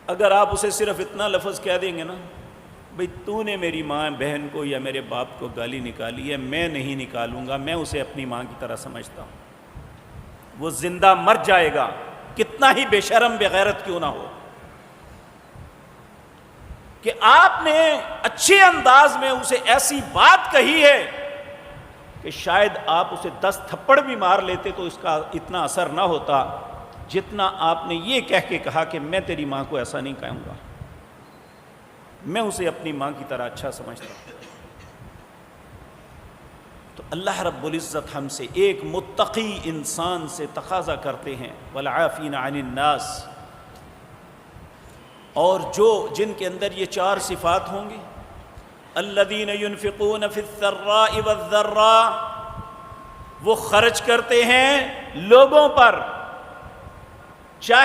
اگر آپ اسے صرف اتنا لفظ کہہ دیں گے نا، بھئی تو نے میری ماں بہن کو یا میرے باپ کو گالی نکالی ہے، میں نہیں نکالوں گا، میں اسے اپنی ماں کی طرح سمجھتا ہوں، وہ زندہ مر جائے گا، کتنا ہی بے شرم بے غیرت کیوں نہ ہو، کہ آپ نے اچھے انداز میں اسے ایسی بات کہی ہے کہ شاید آپ اسے 10 تھپڑ بھی مار لیتے تو اس کا اتنا اثر نہ ہوتا جتنا آپ نے یہ کہہ کے کہا کہ میں تیری ماں کو ایسا نہیں کہوں گا، میں اسے اپنی ماں کی طرح اچھا سمجھتا ہوں۔ تو اللہ رب العزت ہم سے ایک متقی انسان سے تقاضا کرتے ہیں والعافین عن الناس، اور جن کے اندر یہ 4 صفات ہوں گی، الذین ينفقون فی السراء والضراء، وہ خرچ کرتے ہیں لوگوں پر